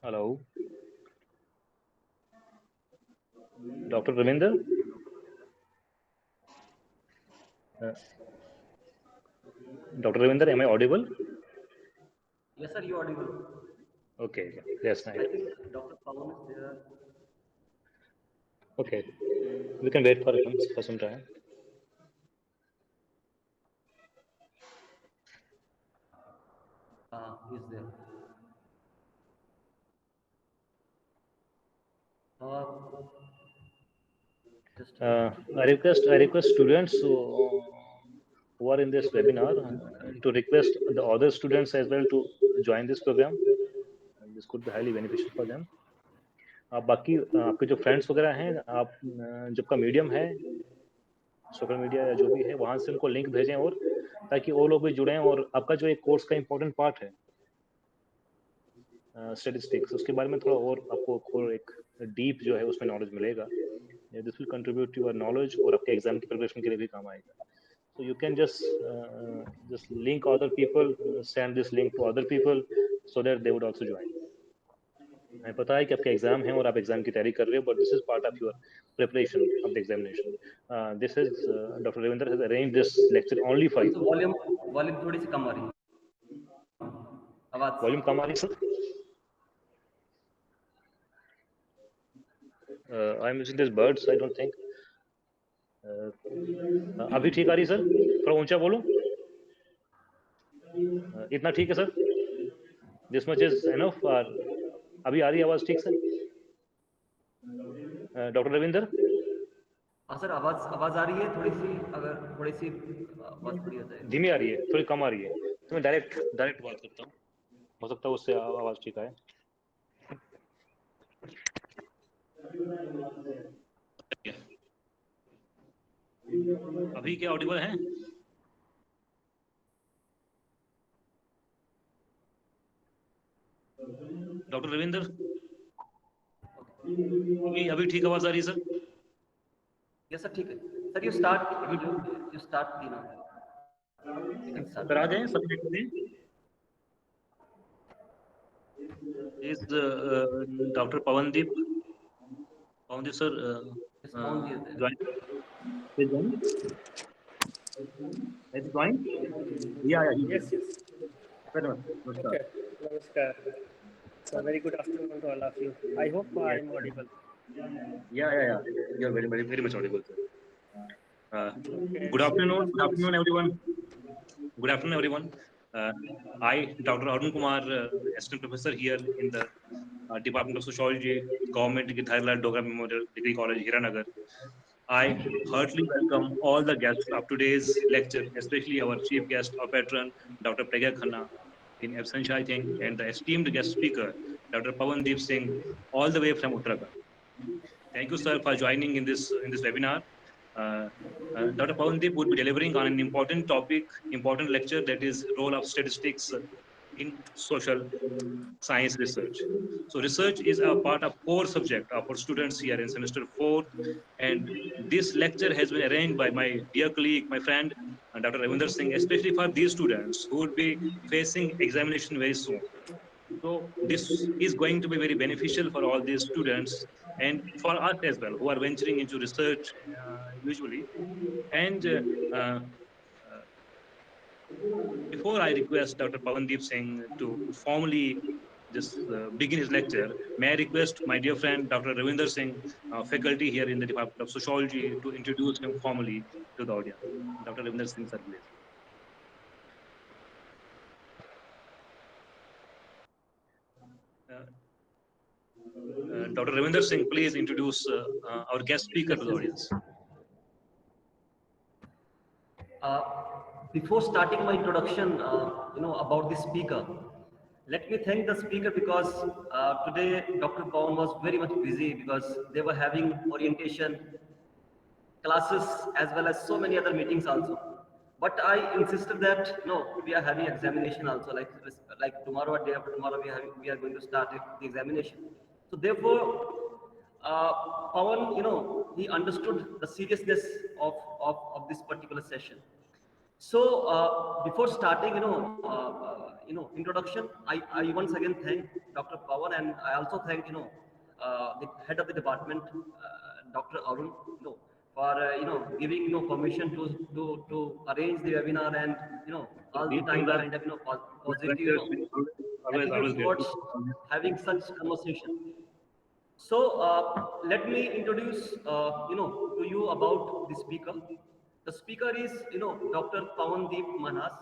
Hello, Dr. Ravinder. Uh, Dr. Ravinder, am I audible? Yes, sir, you audible. Okay, that's nice. I think Dr. Pawan is there. Okay, we can wait for him for some time. Is there. Uh, just a minute. I request students who are in this webinar to request the other students as well to join this program. This could be highly beneficial for them. आप बाकी आपके जो friends वगैरह हैं आप जब का medium है सोशल मीडिया या जो भी है वहां से उनको लिंक भेजें और ताकि वो लोग भी जुड़ें और आपका जो एक कोर्स का इंपॉर्टेंट पार्ट है स्टेटिस्टिक्स उसके बारे में थोड़ा और आपको और एक डीप जो है उसमें नॉलेज मिलेगा this will contribute to your knowledge और आपके एग्जाम की प्रिपरेशन के लिए भी काम आएगा so you can just link other people send this link to other people so that they would also join हमें पता है कि आपके एग्जाम है और आप एग्जाम की तैयारी कर रहे हो but this is part of your preparation of the examination this is Dr. Ravinder has arranged this lecture only for तो you वॉल्यूम थोड़ी सी कम आ रही है आवाज। वॉल्यूम कम आ रही है sir I am using this birds I don't think अभी ठीक आ रही है सर थोड़ा ऊंचा बोलो इतना ठीक है sir this much is enough अभी आ रही है आवाज ठीक से डॉक्टर रविंदर हाँ सर, आवाज आवाज आ रही है थोड़ी सी, अगर थोड़ी सी आवाज थोड़ी हो जाए। धीमी आ रही है थोड़ी कम आ रही है तो मैं डायरेक्ट डायरेक्ट बात करता हूँ हो सकता है उससे आवाज ठीक आए अभी क्या ऑडिबल है डॉक्टर रविंदर अभी ठीक आवाज आ रही है सर यस सर, ठीक है sir. You start the now, you can sir आ स्टार्ट। जाए सब्जेक्ट में is doctor Pavandeep sir yes, Pavan ji होते ज्वाइन हैं। is joined has he joined yeah he's Yes, here yes. very much namaskar Okay. Namaskar. So very good afternoon to all of you. I hope I yes am audible. yeah you're very much audible sir uh, Okay. good So afternoon of good course, afternoon everyone good afternoon everyone uh, I Dr. Arun Kumar assistant professor here in the Department of Sociology Government Githailalal Dogra Memorial Degree College Hiranagar I heartily welcome all the guests of today's lecture, especially our chief guest, our patron, Dr. Pragya Khanna, in absentia, I think, and the esteemed guest speaker, Dr. Pawandeep Singh, all the way from Uttarakhand. Thank you, sir, for joining in this webinar. Uh, Dr. Pawandeep would be delivering on an important topic, important lecture that is role of statistics in social science research. So research is a part of core subject of our students here in semester 4 and this lecture has been arranged by my dear colleague, my friend, Dr. Ravinder Singh, especially for these students who would be facing examination very soon. So this is going to be very beneficial for all these students and for us as well, who are venturing into research usually. And uh, before I request Dr. Pawandeep Singh to formally just begin his lecture, may I request my dear friend Dr. Ravinder Singh, faculty here in the Department of Sociology, to introduce him formally to the audience. Dr. Ravinder Singh, sir, please. Dr. Ravinder Singh, please introduce our guest speaker to the audience. Before starting my introduction, about the speaker, let me thank the speaker because today Dr. Pawan was very much busy because they were having orientation classes as well as so many other meetings also. But I insisted that no, we are having examination also. Like tomorrow or day after tomorrow, we are going to start the examination. So therefore, Pawan, he understood the seriousness of this particular session. So before starting, introduction, I once again thank Dr. Pawan, and I also thank the head of the department, Dr. Arun, for giving permission to arrange the webinar and all the time kind of positive Always attitude towards having such conversation. So let me introduce to you about the speaker. The speaker is Dr. Pawandeep Manas.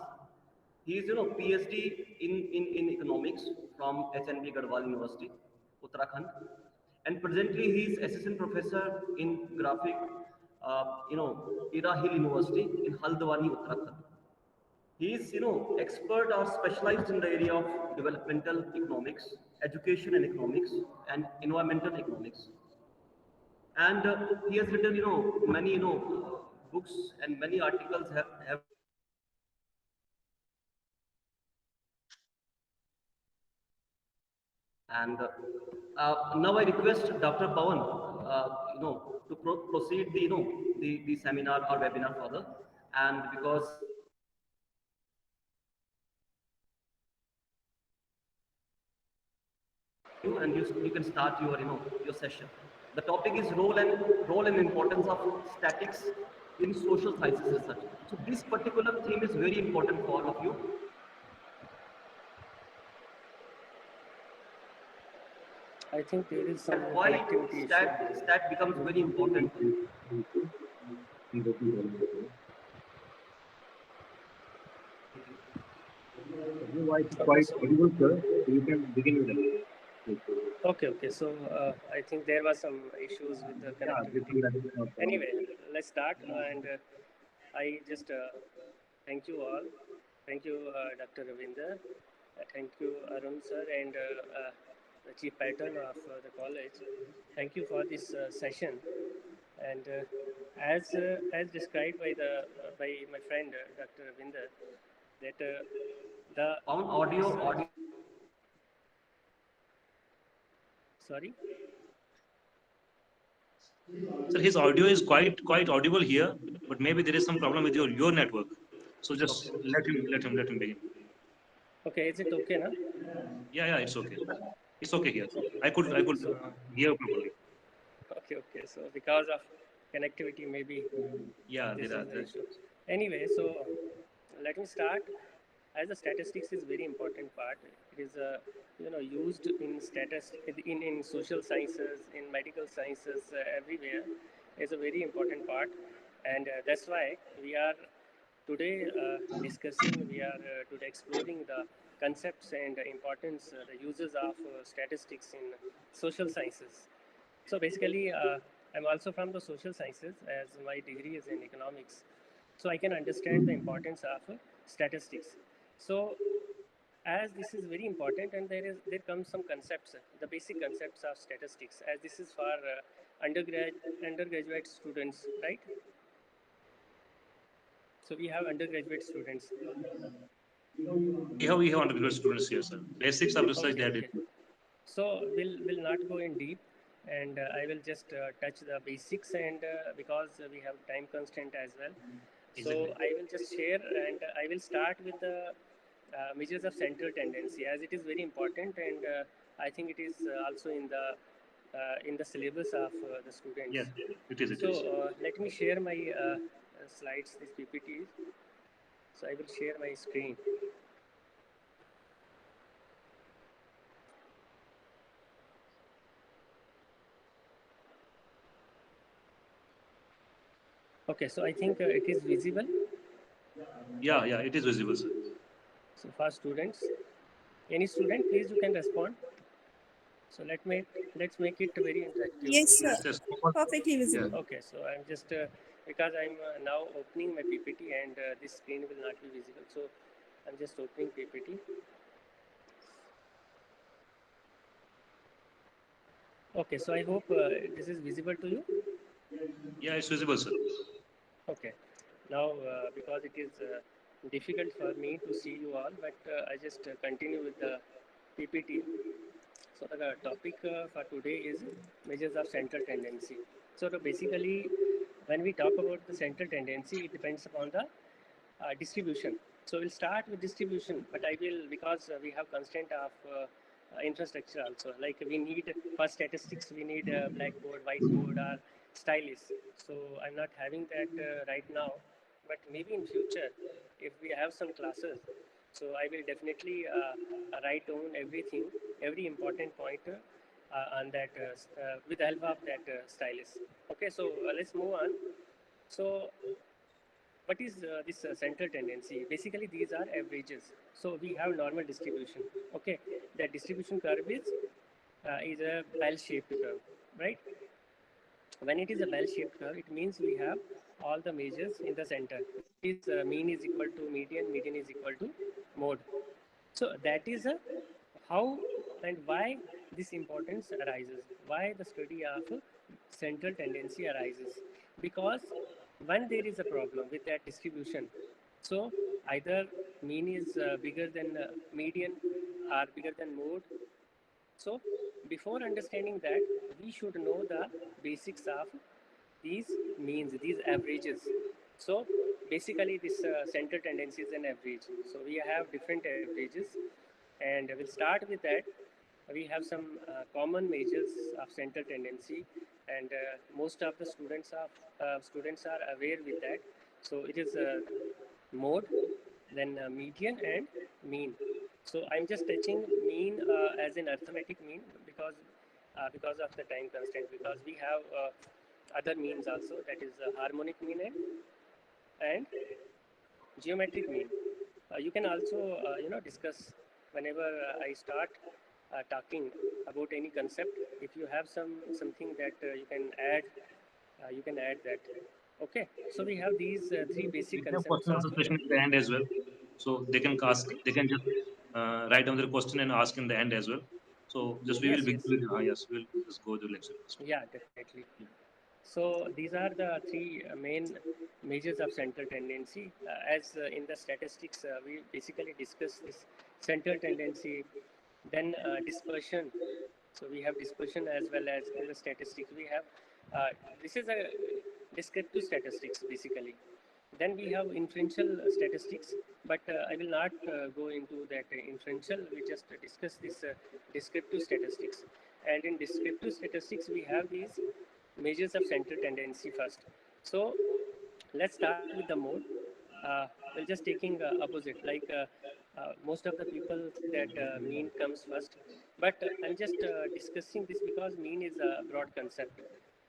He is PhD in economics from HNB Garhwal University, Uttarakhand, and presently he is assistant professor in graphic, Ira Hill University in Haldwani, Uttarakhand. He is, expert or specialized in the area of developmental economics, education and economics, and environmental economics. And he has written, many, books and many articles have and now I request Dr. Pawan, to proceed the, the seminar or webinar further. And because you can start your your session. The topic is role and importance of statics in social sciences research. So this particular theme is very important for all of you. I think there is some Why connectivity issue. stat becomes very important. Okay, so audible, sir. You can begin with it. okay. So I think there was some issues with the connectivity. Anyway, let's start. And I just thank you all. Thank you, Dr. Ravinder. Thank you, Arun sir, and the chief patron of the college. Thank you for this session. And as described by by my friend Dr. Ravinder, that the On audio. sorry. Sir, his audio is quite audible here, but maybe there is some problem with your network. So just Okay. let him begin. Okay, is it okay now? Yeah, it's okay. It's okay here. I could So hear properly. okay. So because of connectivity, maybe Yeah, this there is are. the issue. Anyway, so let me start. As the statistics is very important part, it is used in in social sciences, in medical sciences, everywhere is a very important part, and that's why we are today discussing. We are today exploring the concepts and importance, the uses of statistics in social sciences. So basically, I'm also from the social sciences as my degree is in economics. So I can understand the importance of statistics. So as this is very important, and there comes some concepts, the basic concepts of statistics, as this is for undergraduate students, right? So we have undergraduate students. We have undergraduate students here, sir. Basics of research they did. Okay. So we'll not go in deep, and I will just touch the basics, and because we have time constraint as well. So Exactly. I will just share, and I will start with the measures of central tendency, as it is very important, and I think it is also in the syllabus of the students. Yes, it is. It So is. let me share my slides, these PPTs. So I will share my screen. Okay, so I think it is visible. Yeah, it is visible, sir. So for students, any student, please you can respond. So let's make it very interactive. Yes, sir. Yes, yes. Perfectly Yeah. visible. Okay, so I'm just because I'm now opening my PPT and this screen will not be visible. So I'm just opening PPT. Okay, so I hope this is visible to you. Yeah, it's visible, sir. Okay, now because it is difficult for me to see you all, but I just continue with the PPT. So the topic for today is measures of central tendency. So basically, when we talk about the central tendency, it depends upon the distribution. So we'll start with distribution, but I will, because we have constraint of infrastructure also. Like we need, for statistics, we need a blackboard, whiteboard, or stylus. So I'm not having that right now, but maybe in future, if we have some classes, so I will definitely write down everything, every important point on that with the help of that stylus. Okay, so let's move on. So what is this central tendency? Basically, these are averages. So we have normal distribution. Okay, the distribution curve is a bell-shaped curve, right? When it is a bell-shaped curve, it means we have all the measures in the center. That is, mean is equal to median, median is equal to mode. So that is a how and why this importance arises. Why the study of central tendency arises? Because when there is a problem with that distribution, so either mean is bigger than median or bigger than mode. So before understanding that, we should know the basics of these means, these averages. So basically this central tendency is an average. So we have different averages and we'll start with that. We have some common measures of central tendency and most of the students are aware with that. So it is mode, then median and mean. So I'm just touching mean as an arithmetic mean because of the time constraint, because we have other means also, that is harmonic mean and geometric mean. You can also discuss whenever I start talking about any concept. If you have something that you can add that. Okay, so we have these three basic We have concepts question of answer session at the end as well. So they can ask, they can just write down their question and ask in the end as well. So just we will yes, begin yes, with, yes, we'll just go to lecture first. yeah, definitely. Yeah. So these are the three main measures of central tendency. As in the statistics, we basically discuss this central tendency, then dispersion. So we have dispersion as well as in the statistics. We have this is a descriptive statistics basically. Then we have inferential statistics, but I will not go into that inferential. We just discuss this descriptive statistics. And in descriptive statistics, we have these measures of central tendency first. So let's start with the mode. We're just taking opposite, like most of the people say that mean comes first, but I'm just discussing this because mean is a broad concept.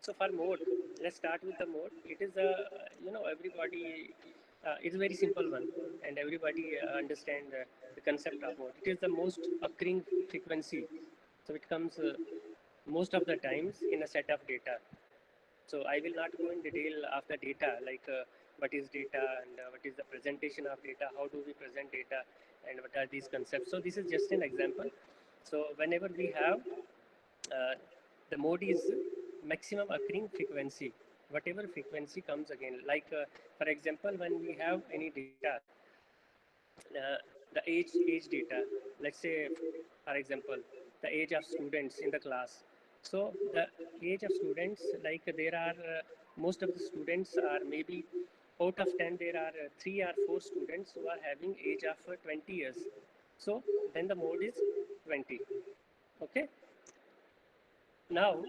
So for mode, let's start with the mode. It is a everybody. It's a very simple one, and everybody understand the concept of mode. It is the most occurring frequency. So it comes most of the times in a set of data. So I will not go in detail of the data, like what is data and what is the presentation of data, how do we present data, and what are these concepts. So this is just an example. So whenever we have the mode is maximum occurring frequency, whatever frequency comes again. Like for example, when we have any data, uh, the age data. Let's say, for example, the age of students in the class. So the age of students, like there are most of the students are maybe out of 10 there are 3 or 4 students who are having age of 20 years. So then the mode is 20. Okay. Now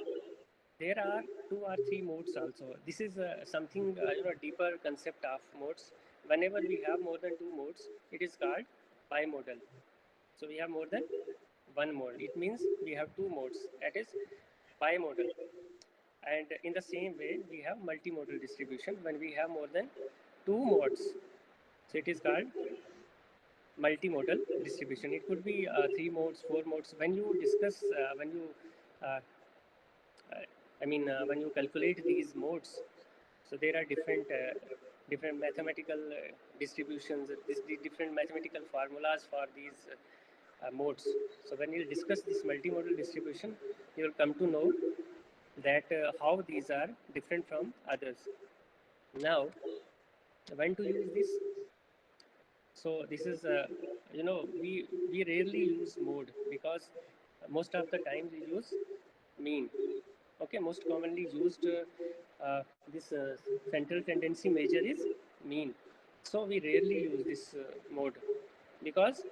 there are 2 or 3 modes also. This is something deeper concept of modes. Whenever we have more than 2 modes, it is called bimodal. So we have more than one mode. It means we have 2 modes. That is bimodal. And in the same way, we have multimodal distribution when we have more than 2 modes. So it is called multimodal distribution. It could be 3 modes, 4 modes. When you discuss, uh, when you calculate these modes, so there are different mathematical distributions, different mathematical formulas for these modes. So when you discuss this multimodal distribution, you will come to know that how these are different from others. Now, when to use this? So this is, we rarely use mode because most of the time we use mean. Okay, most commonly used this central tendency measure is mean. So we rarely use this mode because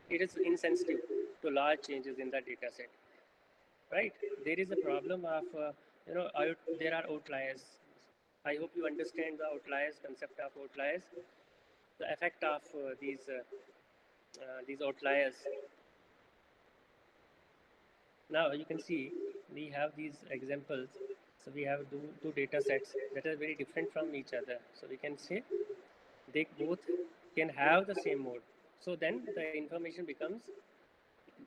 it is insensitive to large changes in the data set. Right? There is a problem of, there are outliers. I hope you understand the outliers, concept of outliers, the effect of these outliers. Now you can see we have these examples. So we have two data sets that are very different from each other. So we can say they both can have the same mode. So then the information becomes,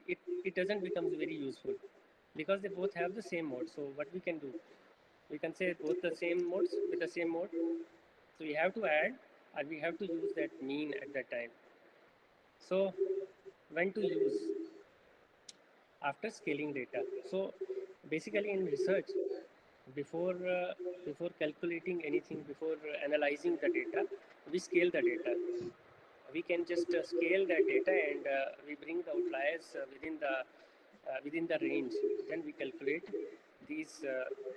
it doesn't becomes very useful because they both have the same mode. So what we can do? We can say both the same modes with the same mode. So we have to add, and we have to use that mean at that time. So when to use? After scaling data. So basically in research, before before calculating anything, before analyzing the data, we scale the data. We can just scale that data and we bring the outliers within the range. Then we calculate these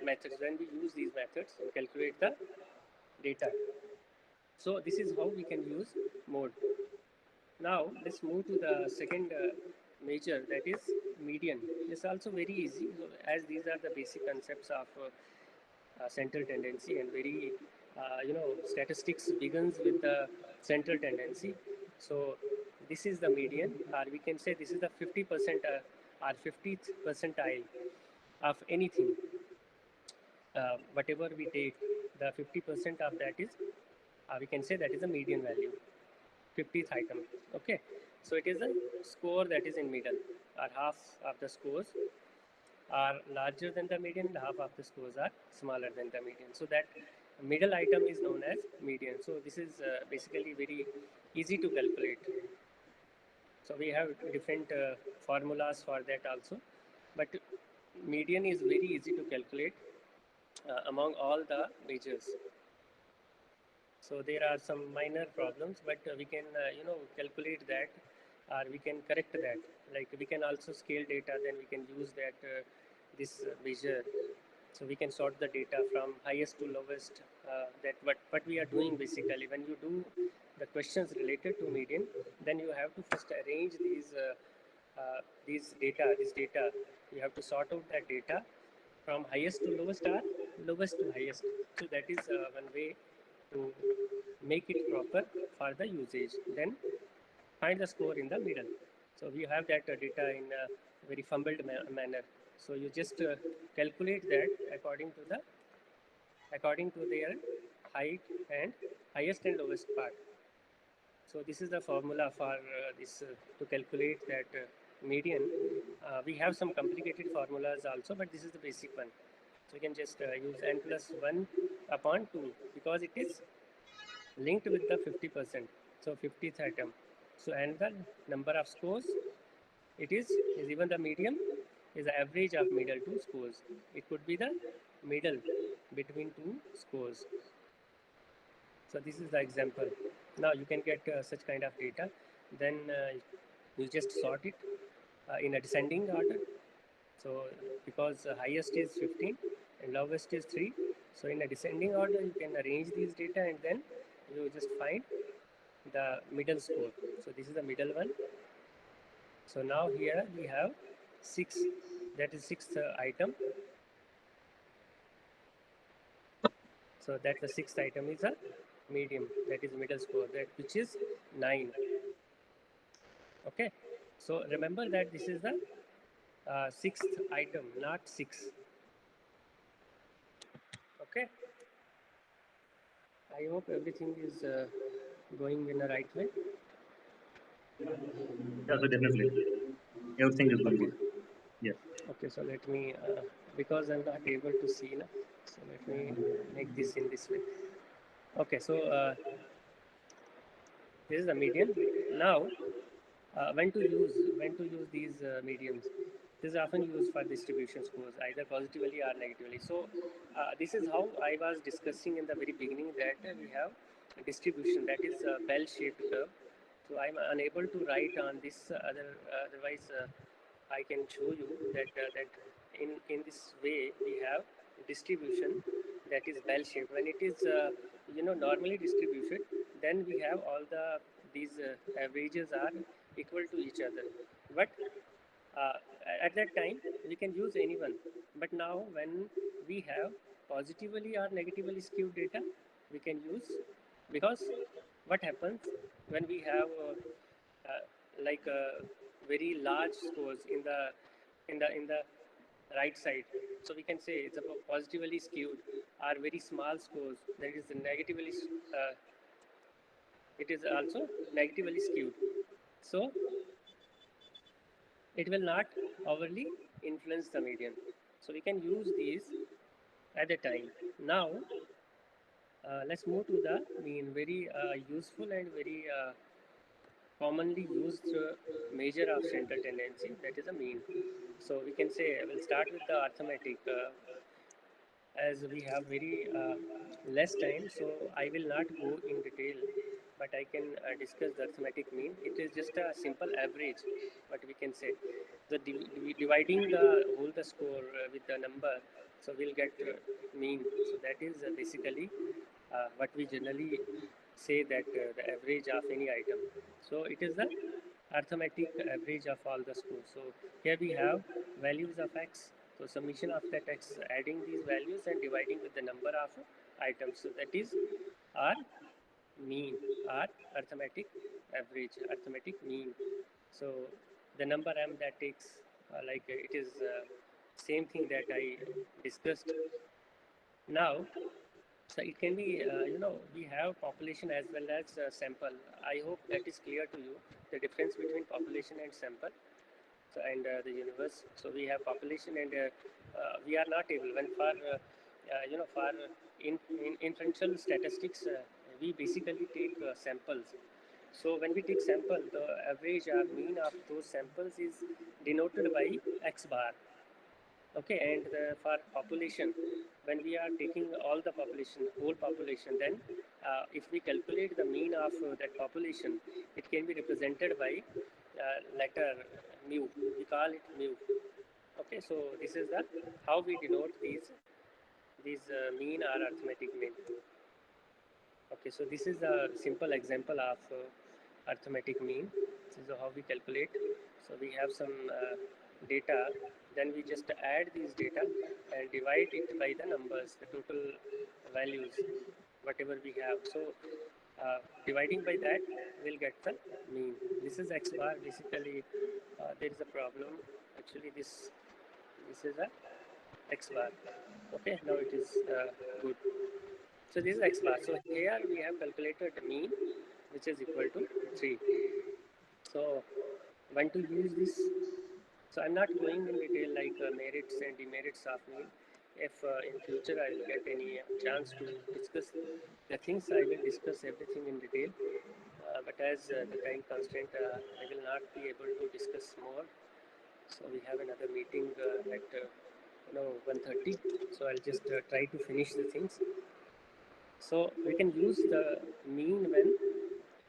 methods. When we use these methods, we calculate the data. So this is how we can use mode. Now let's move to the second measure, that is median. It's also very easy, as these are the basic concepts of central tendency, and very statistics begins with the central tendency. So this is the median, or we can say this is the 50% or 50th percentile of anything. Whatever we take, the 50% of that is, we can say that is a median value, 50th item. Okay, so it is a score that is in middle, or half of the scores are larger than the median, and half of the scores are smaller than the median. So that middle item is known as median. So this is basically very easy to calculate. So we have different formulas for that also, but median is very easy to calculate among all the measures. So there are some minor problems, but we can calculate that, or we can correct that. Like we can also scale data, then we can use that this measure. So we can sort the data from highest to lowest. That what we are doing basically. When you do the questions related to median, then you have to first arrange this data. You have to sort out that data from highest to lowest, or lowest to highest. So that is one way to make it proper for the usage. Then find the score in the middle. So we have that data in a very fumbled manner. So you just calculate that according to their height and highest and lowest part. So this is the formula for this to calculate that median. We have some complicated formulas also, but this is the basic one. So we can just use n plus 1 upon 2 because it is linked with the 50%. So 50th item. So and the number of scores, it is even the median is the average of middle two scores. It could be the middle between two scores. So this is the example. Now you can get such kind of data. Then you just sort it in a descending order. So because highest is 15 and lowest is 3. So in a descending order, you can arrange these data and then you just find the middle score. So this is the middle one. So now here we have 6, that is sixth item. So that the sixth item is a medium, that is middle score, that which is 9. Okay, so remember that this is the sixth item, not 6. Okay, I hope everything is going in the right way. Yeah, so definitely everything is going good. Yes. Okay, so let me, because I'm not able to see now, so let me make this in this way. Okay, so this is the median. Now, when to use these mediums. This is often used for distribution scores, either positively or negatively. So this is how I was discussing in the very beginning, that we have a distribution that is a bell-shaped curve. So I'm unable to write on this. Otherwise, I can show you that in this way we have distribution that is bell-shaped. When it is normally distributed, then we have all these averages are equal to each other. But uh, at that time we can use anyone. But now when we have positively or negatively skewed data, we can use, because what happens when we have uh, like very large scores in the right side, so we can say it's a positively skewed, or very small scores that is negatively uh, it is also negatively skewed. So it will not overly influence the median. So we can use these at the time. Now let's move to the mean, very useful and very commonly used measure of central tendency, that is a mean. So we can say, I will start with the arithmetic. As we have very less time, so I will not go in detail, but I can discuss the arithmetic mean. It is just a simple average, but we can say the dividing the whole the score with the number, so we'll get mean. So that is basically what we generally say, that the average of any item. So it is the arithmetic average of all the scores. So here we have values of x. So summation of that x, adding these values and dividing with the number of items. So that is our mean, our arithmetic average, arithmetic mean. So the number m that takes it is same thing that I discussed. Now, so it can be, we have population as well as sample. I hope that is clear to you, the difference between population and sample. So, and the universe. So we have population, and we are not able, when for for in inferential statistics, we basically take samples. So when we take sample, the average or mean of those samples is denoted by x bar. Okay, and for population, when we are taking all the population, whole population, then if we calculate the mean of that population, it can be represented by letter mu. We call it mu. Okay, so this is the how we denote these mean or arithmetic mean. Okay, so this is a simple example of arithmetic mean. This is how we calculate. So we have some data, then we just add these data and divide it by the numbers, the total values, whatever we have. So dividing by that, we'll get the mean. This is x bar. Basically, there is a problem. Actually, this is a x bar. Okay, now it is good. So this is x bar. So here we have calculated the mean, which is equal to 3. So when to use this? So I'm not going in detail like merits and demerits of mean. If in future I will get any chance to discuss the things, I will discuss everything in detail. But as the time constraint, I will not be able to discuss more. So we have another meeting at 1:30. So I'll just try to finish the things. So we can use the mean when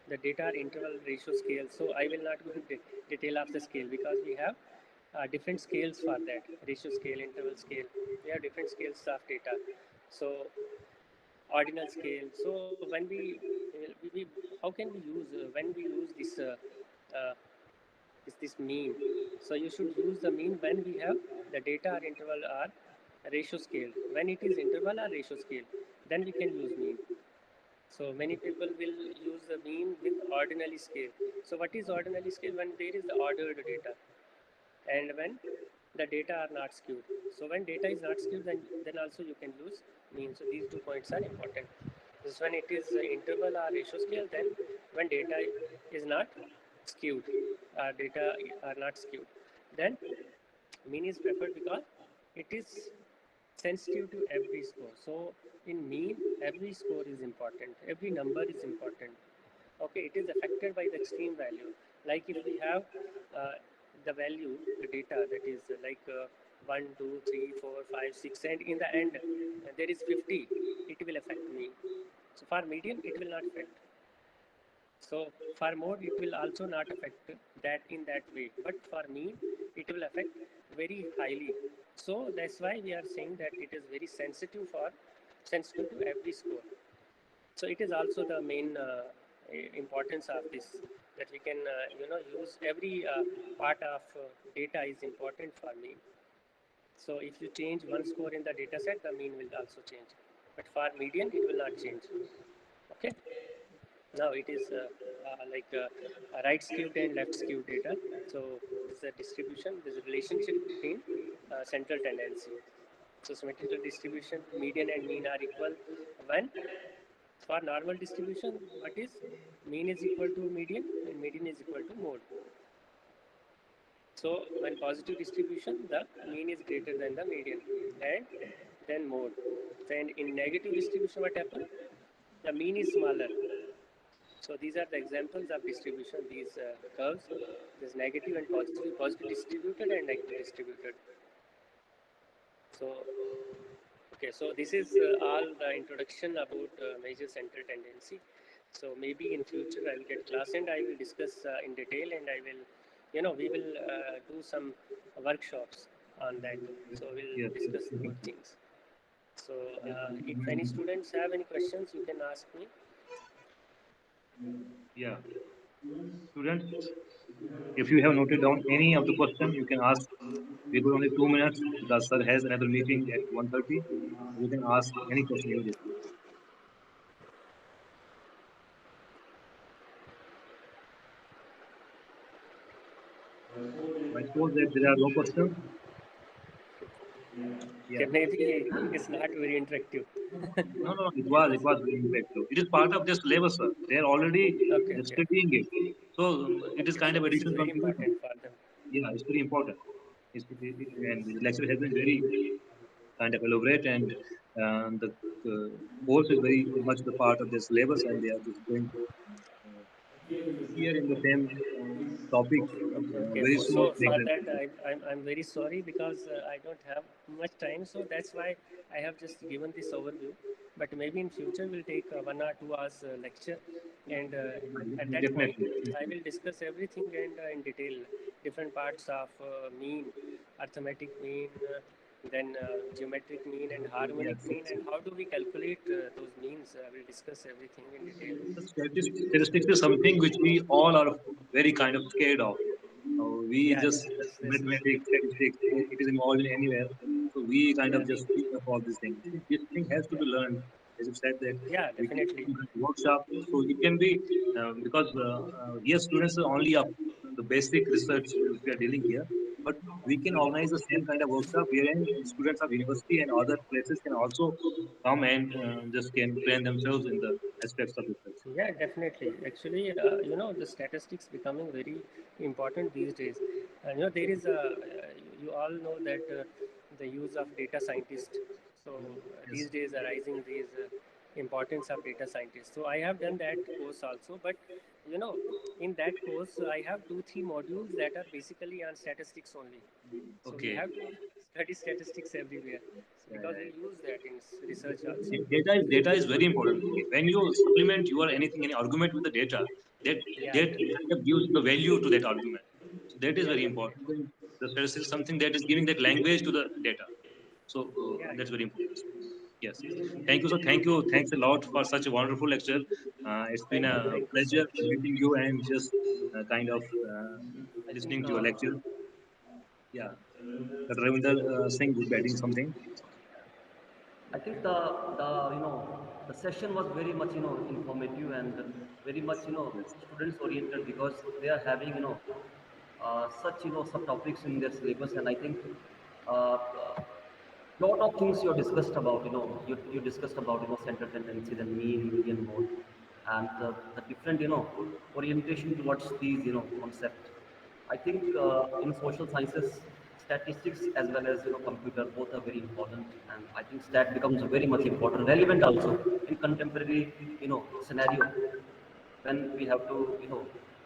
the data are interval ratio scale. So I will not go into detail of the scale, because we have different scales for that, ratio scale, interval scale. We have different scales of data. So ordinal scale. So when we how can we use when we use uh, this mean? So you should use the mean when we have the data or interval or ratio scale. When it is interval or ratio scale, then we can use mean. So many people will use the mean with ordinally scale. So what is ordinally scale? When there is ordered data, and when the data are not skewed. So when data is not skewed, then also you can use mean. So these 2 points are important. This when it is interval or ratio scale, then when data is not skewed. Our data are not skewed. Then mean is preferred because it is sensitive to every score. So in mean, every score is important. Every number is important. Okay, it is affected by the extreme value. Like if we have uh, the value, the data that is 1, 2, 3, 4, 5, 6, and in the end there is 50, it will affect mean. So for median, it will not affect. So for mode, it will also not affect that in that way. But for mean, it will affect very highly. So that's why we are saying that it is very sensitive to every score. So it is also the main importance of this, that we can use every part of data is important for mean. So if you change one score in the data set, the mean will also change. But for median, it will not change. Okay. Now it is right skewed and left skewed data. So this is a distribution. There's a relationship between central tendency. So symmetrical distribution, median and mean are equal when for normal distribution, what is mean is equal to median and median is equal to mode. So when positive distribution, the mean is greater than the median and then mode. Then in negative distribution, what happens? The mean is smaller. So these are the examples of distribution, these curves. There's negative and positive distributed and negative distributed. So, okay, so this is all the introduction about major central tendency. So maybe in future I will get class and I will discuss in detail, and I will, we will do some workshops on that. So we'll Yes, yes, discuss more definitely. things. So if any students have any questions, you can ask me. Yeah. Students, if you have noted down any of the question, you can ask. We got only 2 minutes because sir has another meeting at 1:30. You can ask any question immediately. So I suppose that there are no questions. Okay, Yeah. maybe it's not very interactive. No, no, it was very impactful. It is part of their syllabus, sir. They are already Okay, okay. studying it. So it is Okay, kind so of this is additional very contribution. important for them. Yeah, it's very important. And the lecture has been very kind of elaborate, and the course is very much the part of their syllabus, and they are just going to uh, appear in the same topic Okay, okay. very soon. So for that, I'm very sorry because I don't have much time. So that's why I have just given this overview. But maybe in future we'll take 1 or 2 hours lecture, and at that point Definitely. I will discuss everything and in detail, different parts of mean, arithmetic mean, then geometric mean and harmonic Yes, mean, yes. and how do we calculate those means. We'll discuss everything in detail. Statistics is something which we all are very kind of scared of. We Yeah, just yeah. This is mathematics, statistics, it is involved in anywhere. So we kind yeah, of just speak of all these things. This thing has to yeah, be learned. As you said that yeah. we can Definitely. do a workshop. So it can be because yes, students are only of the basic research which we are dealing here, but we can organize the same kind of workshop wherein students of university and other places can also come and just can train themselves in the aspects of research. Yeah, definitely. Actually, the statistics becoming very important these days. And there is you all know that the use of data scientists. So these Yes. days arising these importance of data scientists. So I have done that course also, but you know, in that course I have 2, 3 modules that are basically on statistics only. So we Okay. have to study statistics everywhere Yeah, because yeah, we yeah. use that in research also. Data is very important. When you supplement your anything any argument with the data, that Yeah, that yeah, kind of gives the value to that argument. So that is yeah, very definitely. important. Then the statistics is something that is giving that language to the data. So Yeah, that's yeah. very important. Yes, yes. Thank you, sir. Thank you. Thanks a lot for such a wonderful lecture. It's been a Thank you so pleasure much. meeting you and just kind of I think listening to your lecture. Yeah. Dr. Ravinder Singh would be adding something. I think the session was very much informative and very much Yes. students oriented because they are having such subtopics in their syllabus, and I think lot of things you discussed about you discussed about center tendency, the mean, median, mode. and the different, orientation towards these, concept. I think in social sciences, statistics as well as, computer, both are very important, and I think stat becomes very much important, relevant also in contemporary, scenario, when we have to,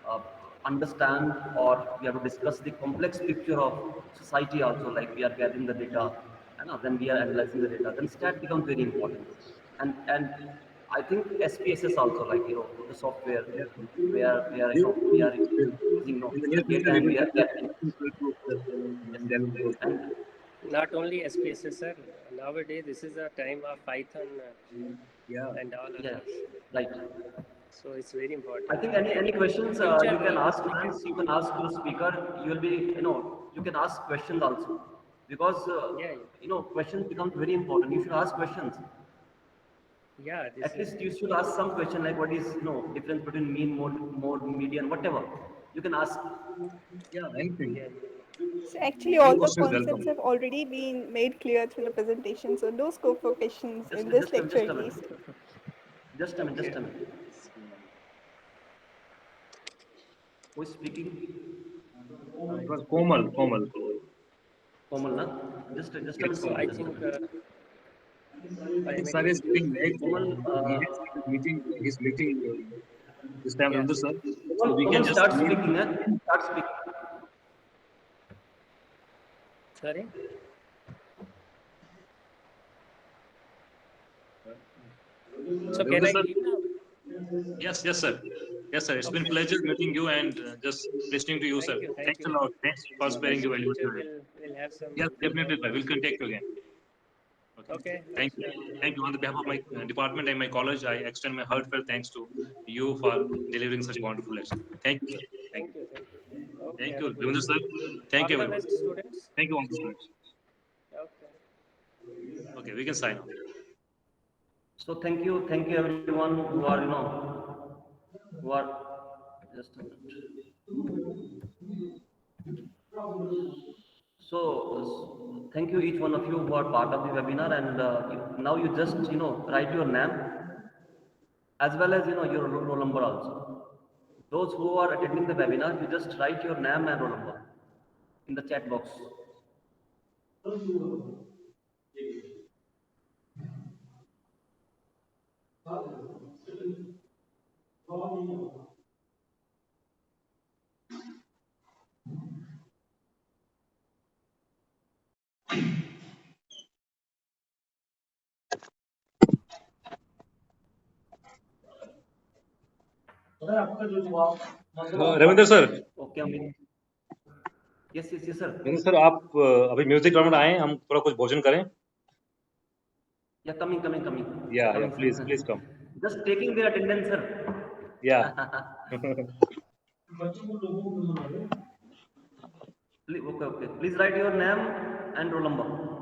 uh, understand, or we have to discuss the complex picture of society also, like we are gathering the data, and then we are analyzing the data, then stat becomes very important. And I think SPSS also, like, the software Yeah. where we are, We will, we are using, in the the near data, future, we and will we are get the gathering. Yes, then we'll go. and Not only SPSS, sir. Nowadays, this is a time of Python Yeah. and all yeah, others. right. So it's very I important. think any questions Future, you can ask we can. students, you can ask to the speaker. You will be, you can ask questions also, because Yeah, questions becomes very important. You should ask questions. yeah. This At is. least you should ask some question, like what is, difference between mean, mode, median, whatever. You can ask. Yeah, anything. Yeah. So actually, Any all the question is welcome. concepts have already been made clear through the presentation. So no scope for questions Just in this just a, lecture just a at minute. least. Just a minute. Okay. Just a minute. Who is speaking? It was Komal. Komal. Komal, na? Just a Yes. minute, So Komal. I Just a think minute. I think permit Sir to is introduce. sitting late. Komal, He has his meeting. His meeting this time, Yeah. Ravinder sir. So Komal, we can Komal, just start leave. speaking. Start speaking. Sorry. So can Ravinder I sir. leave now? Yes, yes, sir. Yes, sir. It's been Okay. pleasure meeting you and just listening to you, sir. Thank you. Thank Thanks a you. lot. Thanks for So sparing maybe your in valuable future time. we'll have some. Yes, definitely, sir. We'll contact you again. Okay. Okay. Thank Next you. time. Thank you. On the behalf of my department and my college, I extend my heartfelt thanks to you for delivering such a wonderful lecture. Thank you, sir. Thank Thank you. you. Thank you. Okay. Thank Have you, a good Ravinder sir. evening. Thank All you, the everyone. best, students. Thank you, all the students. Okay. Okay, we can sign off. So thank you everyone who are, who are, just a minute. So thank you each one of you who are part of the webinar, and now you just, write your name as well as, your roll number also. Those who are attending the webinar, you just write your name and roll number in the chat box. Ravindra sir Okay, Amit. Yes, sir. Ravindra sir आप अभी music ground आए हैं, हम थोड़ा कुछ भोजन करें. Yeah, coming. Yeah, Coming, please sir. come. Just taking their attendance, sir. Yeah. Okay. Please write your name and roll number.